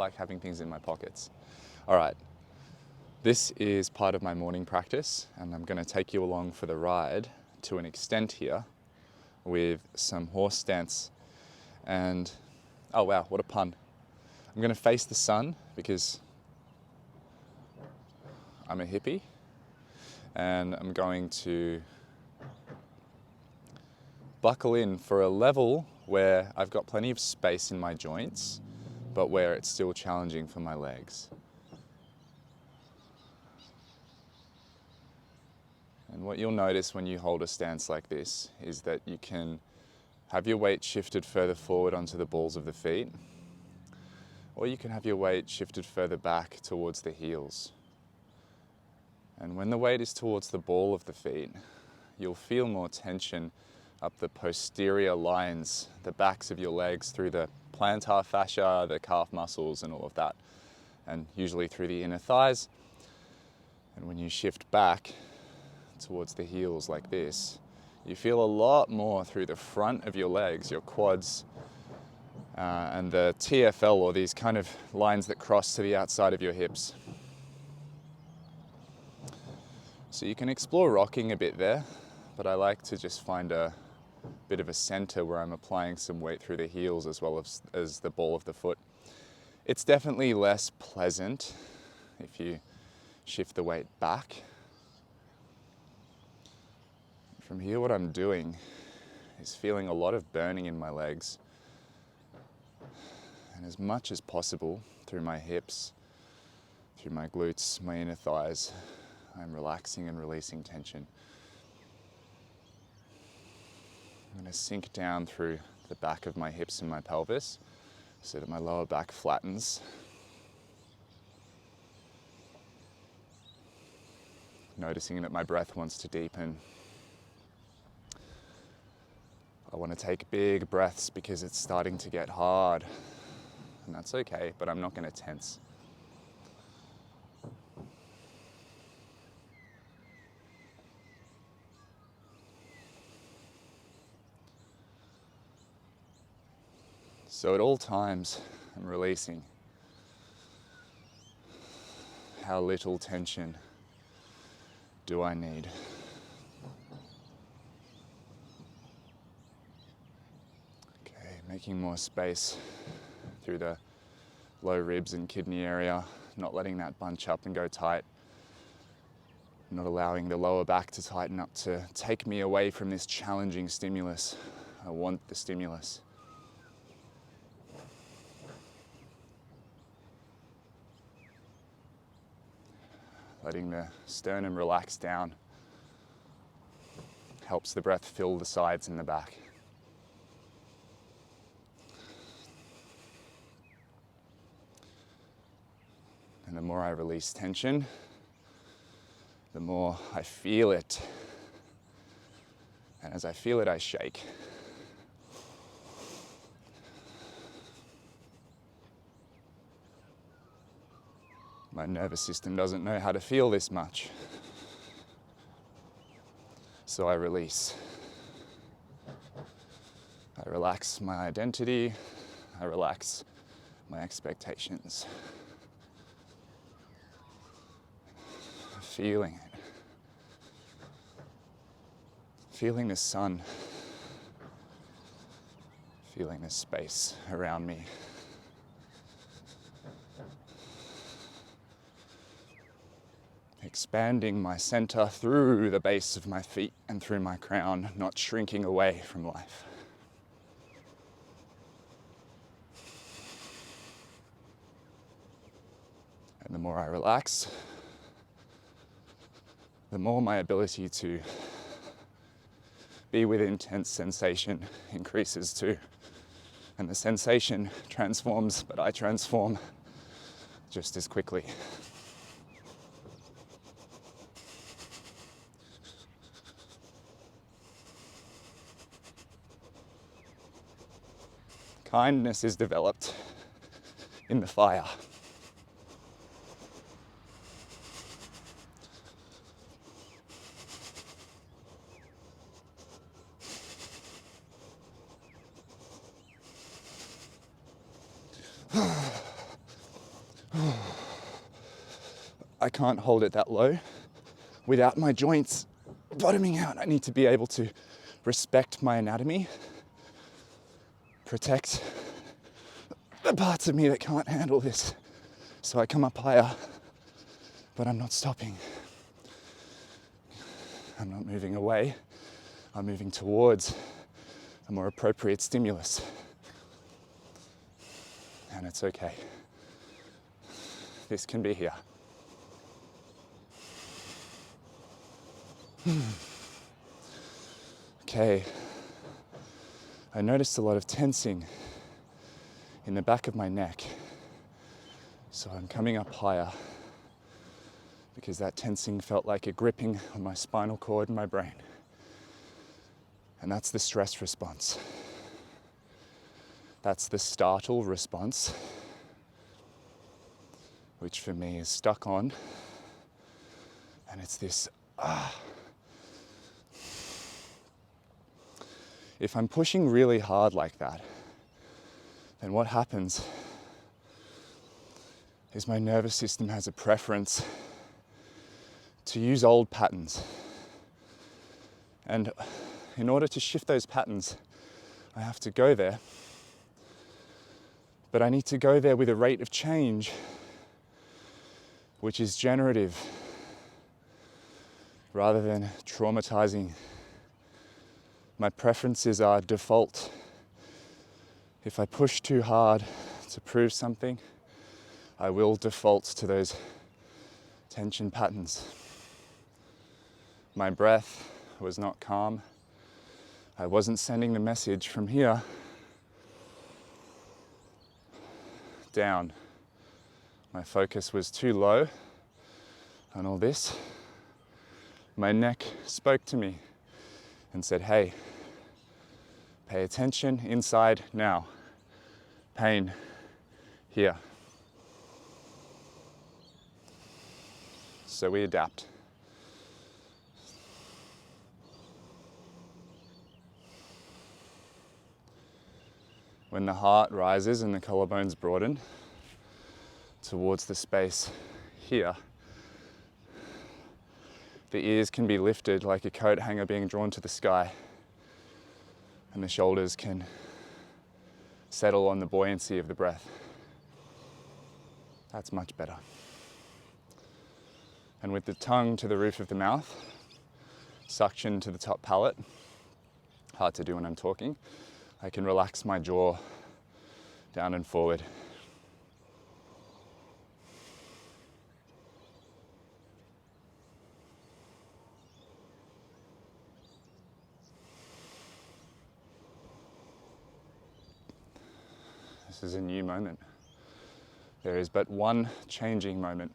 like having things in my pockets. All right, this is part of my morning practice, and I'm going to take you along for the ride to an extent here with some horse stance. And oh wow, what a pun. I'm going to face the sun because I'm a hippie, and I'm going to buckle in for a level where I've got plenty of space in my joints, but where it's still challenging for my legs. And what you'll notice when you hold a stance like this is that you can have your weight shifted further forward onto the balls of the feet, or you can have your weight shifted further back towards the heels. And when the weight is towards the ball of the feet, you'll feel more tension up the posterior lines, the backs of your legs, through the plantar fascia, the calf muscles and all of that, and usually through the inner thighs. And when you shift back towards the heels like this, you feel a lot more through the front of your legs, your quads, and the TFL, or these kind of lines that cross to the outside of your hips. So you can explore rocking a bit there, but I like to just find a bit of a center where I'm applying some weight through the heels as well as the ball of the foot. It's definitely less pleasant if you shift the weight back. From here, what I'm doing is feeling a lot of burning in my legs, and as much as possible through my hips, through my glutes, my inner thighs, I'm relaxing and releasing tension. I'm going to sink down through the back of my hips and my pelvis so that my lower back flattens. Noticing that my breath wants to deepen. I want to take big breaths because it's starting to get hard. And that's okay, but I'm not going to tense. So at all times, I'm releasing. How little tension do I need? Okay, making more space through the low ribs and kidney area, not letting that bunch up and go tight, not allowing the lower back to tighten up to take me away from this challenging stimulus. I want the stimulus. Letting the sternum relax down helps the breath fill the sides and the back. And the more I release tension, the more I feel it. And as I feel it, I shake. My nervous system doesn't know how to feel this much. So I release. I relax my identity. I relax my expectations. Feeling it. Feeling the sun. Feeling the space around me. Expanding my center through the base of my feet and through my crown, not shrinking away from life. And the more I relax, the more my ability to be with intense sensation increases too. And the sensation transforms, but I transform just as quickly. Kindness is developed in the fire. I can't hold it that low without my joints bottoming out. I need to be able to respect my anatomy, protect the parts of me that can't handle this. So I come up higher, but I'm not stopping. I'm not moving away. I'm moving towards a more appropriate stimulus. And it's okay. This can be here. Okay. I noticed a lot of tensing in the back of my neck. So I'm coming up higher because that tensing felt like a gripping on my spinal cord and my brain. And that's the stress response. That's the startle response, which for me is stuck on. And it's this, If I'm pushing really hard like that, then what happens is my nervous system has a preference to use old patterns. And in order to shift those patterns, I have to go there. But I need to go there with a rate of change which is generative rather than traumatizing. My preferences are default. If I push too hard to prove something, I will default to those tension patterns. My breath was not calm. I wasn't sending the message from here down. My focus was too low on all this. My neck spoke to me and said, hey, pay attention inside now. Pain here. So we adapt. When the heart rises and the collarbones broaden towards the space here, the ears can be lifted like a coat hanger being drawn to the sky, and the shoulders can settle on the buoyancy of the breath. That's much better. And with the tongue to the roof of the mouth, suction to the top palate, hard to do when I'm talking, I can relax my jaw down and forward. This is a new moment. There is but one changing moment.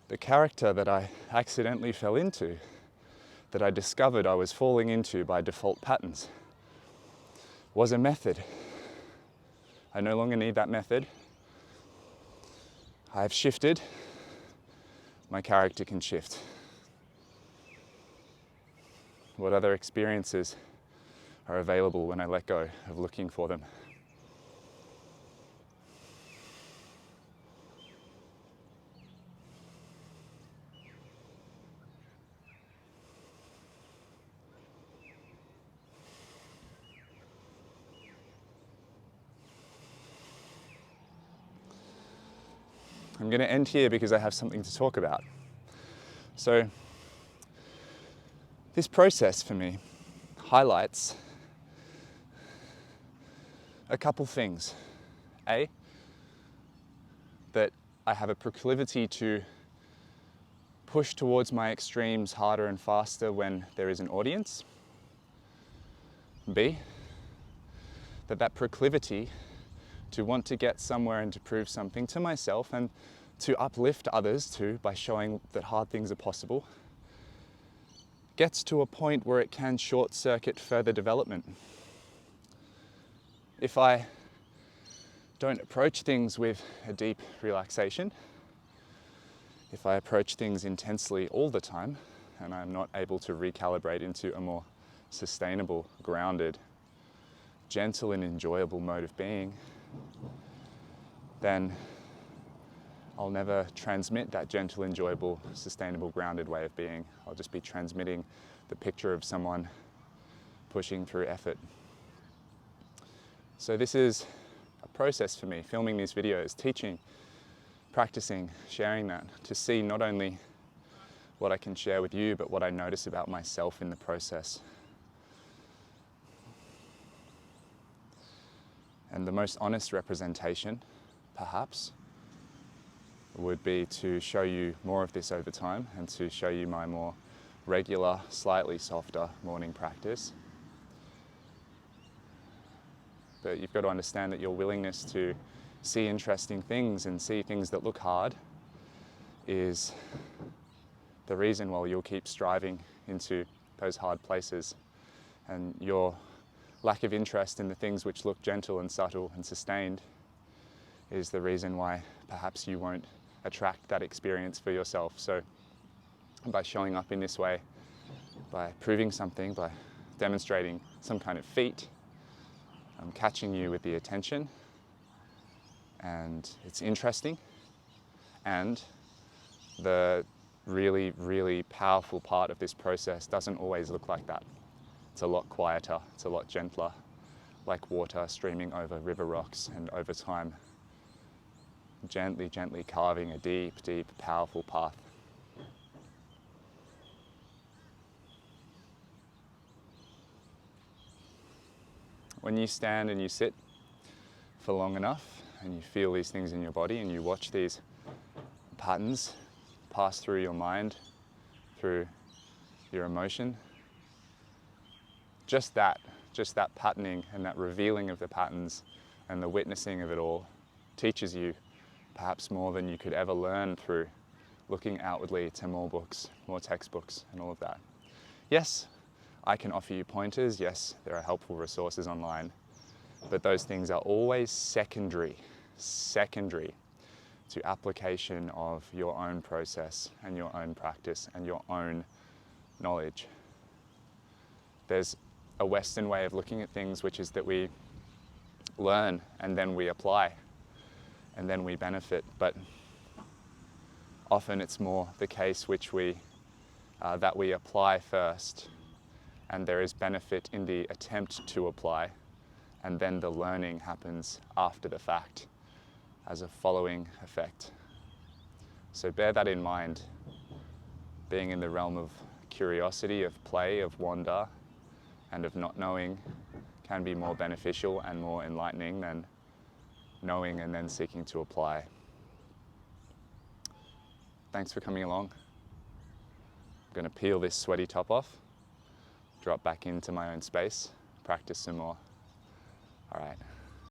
The character that I accidentally fell into, that I discovered I was falling into by default patterns, was a method. I no longer need that method. I have shifted. My character can shift. What other experiences are available when I let go of looking for them? I'm going to end here because I have something to talk about. So, this process for me highlights a couple things. A, that I have a proclivity to push towards my extremes harder and faster when there is an audience. B, that proclivity to want to get somewhere and to prove something to myself and to uplift others too by showing that hard things are possible gets to a point where it can short circuit further development. If I don't approach things with a deep relaxation, if I approach things intensely all the time and I'm not able to recalibrate into a more sustainable, grounded, gentle and enjoyable mode of being, then I'll never transmit that gentle, enjoyable, sustainable, grounded way of being. I'll just be transmitting the picture of someone pushing through effort. So this is a process for me, filming these videos, teaching, practicing, sharing that, to see not only what I can share with you, but what I notice about myself in the process. And the most honest representation, perhaps, would be to show you more of this over time and to show you my more regular, slightly softer morning practice. But you've got to understand that your willingness to see interesting things and see things that look hard is the reason why you'll keep striving into those hard places. And your lack of interest in the things which look gentle and subtle and sustained is the reason why perhaps you won't attract that experience for yourself. So by showing up in this way, by proving something, by demonstrating some kind of feat, I'm catching you with the attention, and it's interesting. And the really, really powerful part of this process doesn't always look like that. It's a lot quieter, it's a lot gentler, like water streaming over river rocks, and over time, gently, gently carving a deep, deep, powerful path. When you stand and you sit for long enough, and you feel these things in your body, and you watch these patterns pass through your mind, through your emotion, just that patterning and that revealing of the patterns and the witnessing of it all teaches you perhaps more than you could ever learn through looking outwardly to more books, more textbooks, and all of that. Yes, I can offer you pointers. Yes, there are helpful resources online, but those things are always secondary to application of your own process and your own practice and your own knowledge. There's a Western way of looking at things, which is that we learn and then we apply and then we benefit, but often it's more the case that we apply first, and there is benefit in the attempt to apply, and then the learning happens after the fact as a following effect. So bear that in mind. Being in the realm of curiosity, of play, of wonder, and of not knowing can be more beneficial and more enlightening than knowing and then seeking to apply. Thanks for coming along. I'm going to peel this sweaty top off, drop back into my own space, practice some more. All right.